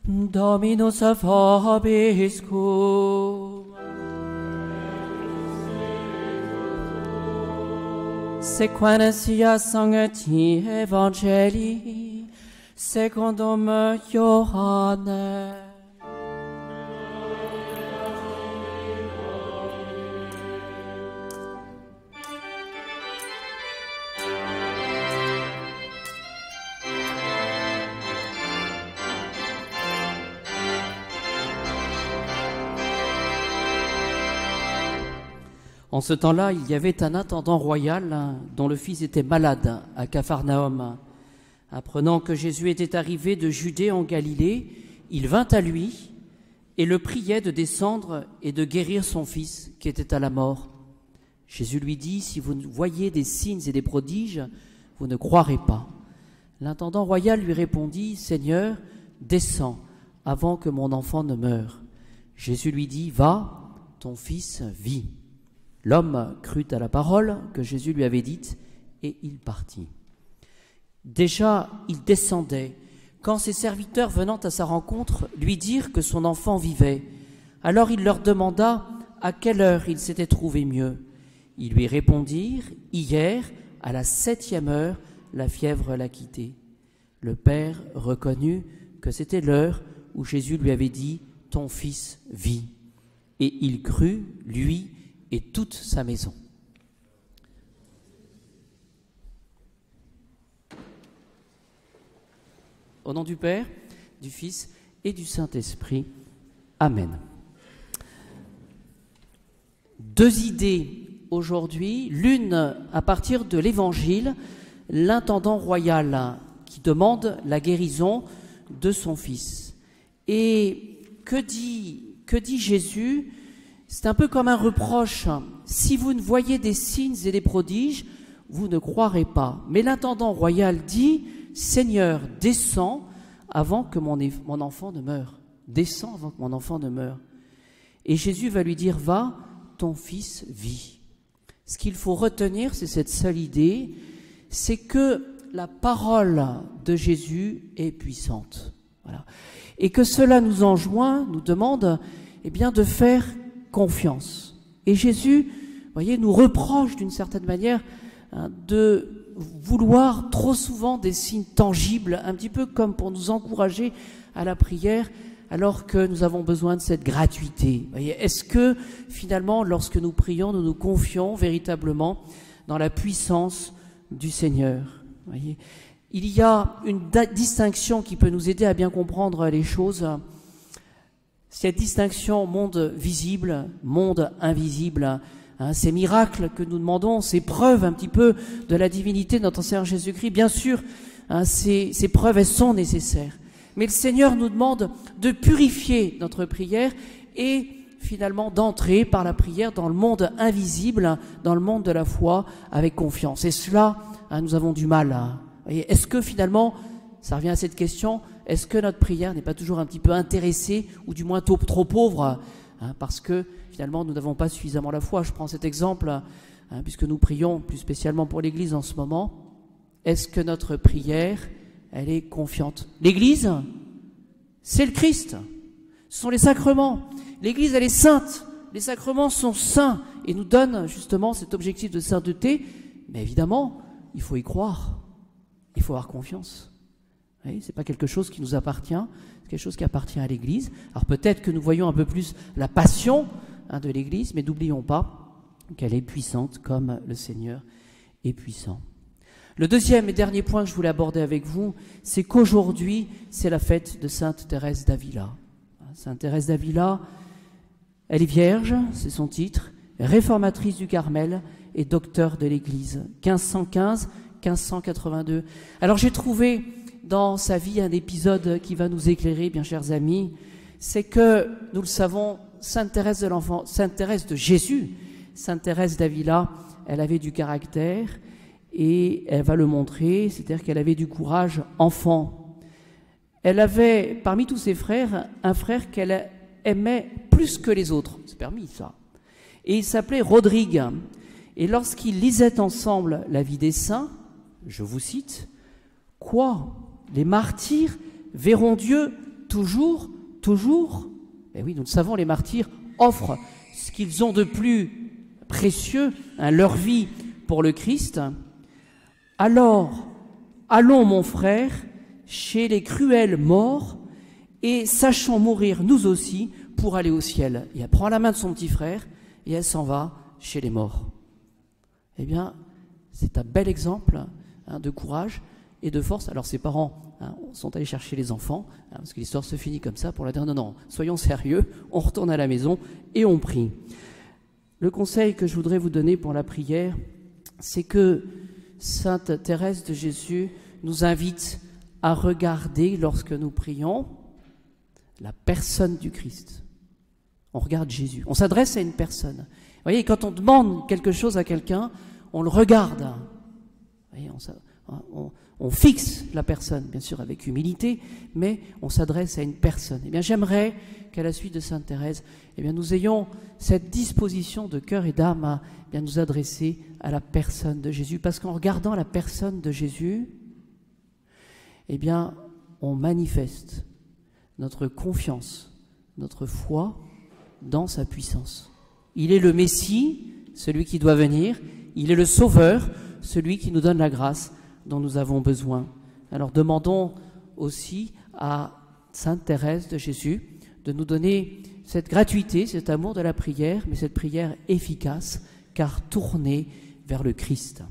Dominus vobiscum. Sequentia sancti Evangelii secundum Ioannem. En ce temps-là, il y avait un intendant royal dont le fils était malade à Capharnaüm. Apprenant que Jésus était arrivé de Judée en Galilée, il vint à lui et le priait de descendre et de guérir son fils qui était à la mort. Jésus lui dit, « Si vous voyez des signes et des prodiges, vous ne croirez pas. » L'intendant royal lui répondit, « Seigneur, descends avant que mon enfant ne meure. » Jésus lui dit, « Va, ton fils vit. » L'homme crut à la parole que Jésus lui avait dite et il partit. Déjà, il descendait quand ses serviteurs venant à sa rencontre lui dirent que son enfant vivait. Alors il leur demanda à quelle heure il s'était trouvé mieux. Ils lui répondirent, « Hier, à la 7e heure, la fièvre l'a quitté. » Le père reconnut que c'était l'heure où Jésus lui avait dit, « Ton fils vit. » Et il crut, lui et toute sa maison. Au nom du Père, du Fils et du Saint-Esprit. Amen. Deux idées aujourd'hui, l'une à partir de l'Évangile, l'intendant royal qui demande la guérison de son fils. Et que dit Jésus ? C'est un peu comme un reproche. Si vous ne voyez des signes et des prodiges, vous ne croirez pas. Mais l'intendant royal dit, « Seigneur, descends avant que mon enfant ne meure. Descends avant que mon enfant ne meure. » Et Jésus va lui dire, « Va, ton fils vit. » Ce qu'il faut retenir, c'est cette seule idée, c'est que la parole de Jésus est puissante. Voilà. Et que cela nous enjoint, nous demande de faire confiance. Et Jésus, voyez, nous reproche d'une certaine manière de vouloir trop souvent des signes tangibles, un petit peu comme pour nous encourager à la prière, alors que nous avons besoin de cette gratuité. Voyez, est-ce que finalement, lorsque nous prions, nous nous confions véritablement dans la puissance du Seigneur? Voyez, il y a une distinction qui peut nous aider à bien comprendre les choses. Cette distinction monde visible, monde invisible, ces miracles que nous demandons, ces preuves un petit peu de la divinité de notre Seigneur Jésus-Christ, bien sûr, ces preuves, elles sont nécessaires. Mais le Seigneur nous demande de purifier notre prière et finalement d'entrer par la prière dans le monde invisible, dans le monde de la foi, avec confiance. Et cela, nous avons du mal. Voyez, est-ce que finalement, ça revient à cette question, est-ce que notre prière n'est pas toujours un petit peu intéressée ou du moins trop pauvre parce que finalement nous n'avons pas suffisamment la foi. Je prends cet exemple puisque nous prions plus spécialement pour l'Église en ce moment. Est-ce que notre prière, elle est confiante? L'Église, c'est le Christ. Ce sont les sacrements. L'Église, elle est sainte. Les sacrements sont saints et nous donnent justement cet objectif de sainteté. Mais évidemment, il faut y croire. Il faut avoir confiance. Ce n'est pas quelque chose qui nous appartient, c'est quelque chose qui appartient à l'Église. Alors peut-être que nous voyons un peu plus la passion de l'Église, mais n'oublions pas qu'elle est puissante comme le Seigneur est puissant. Le deuxième et dernier point que je voulais aborder avec vous, c'est qu'aujourd'hui, c'est la fête de Sainte Thérèse d'Avila. Sainte Thérèse d'Avila, elle est vierge, c'est son titre, réformatrice du Carmel et docteur de l'Église, 1515-1582. Alors j'ai trouvé dans sa vie un épisode qui va nous éclairer, bien chers amis, c'est que, nous le savons, Sainte Thérèse de l'Enfant, Sainte Thérèse de Jésus, Sainte Thérèse d'Avila, elle avait du caractère et elle va le montrer, c'est-à-dire qu'elle avait du courage enfant. Elle avait, parmi tous ses frères, un frère qu'elle aimait plus que les autres, c'est permis ça, et il s'appelait Rodrigue. Et lorsqu'ils lisaient ensemble la vie des saints, je vous cite, « Quoi ? Les martyrs verront Dieu toujours, et oui, nous le savons, les martyrs offrent ce qu'ils ont de plus précieux, leur vie pour le Christ. Alors, allons, mon frère, chez les cruels morts, et sachons mourir nous aussi pour aller au ciel. Et elle prend la main de son petit frère, et elle s'en va chez les morts. Eh bien, c'est un bel exemple de courage et de force. Alors ses parents sont allés chercher les enfants, parce que l'histoire se finit comme ça, pour leur dire non, soyons sérieux, on retourne à la maison et on prie. Le conseil que je voudrais vous donner pour la prière, c'est que Sainte Thérèse de Jésus nous invite à regarder, lorsque nous prions, la personne du Christ. On regarde Jésus, on s'adresse à une personne. Vous voyez, quand on demande quelque chose à quelqu'un, on le regarde. Vous voyez, on fixe la personne, bien sûr avec humilité, mais on s'adresse à une personne. Eh bien, j'aimerais qu'à la suite de Sainte Thérèse, eh bien, nous ayons cette disposition de cœur et d'âme à bien nous adresser à la personne de Jésus, parce qu'en regardant la personne de Jésus, eh bien, on manifeste notre confiance, notre foi dans sa puissance. Il est le Messie, celui qui doit venir, il est le Sauveur, celui qui nous donne la grâce dont nous avons besoin. Alors demandons aussi à Sainte Thérèse de Jésus de nous donner cette gratuité, cet amour de la prière, mais cette prière efficace, car tournée vers le Christ.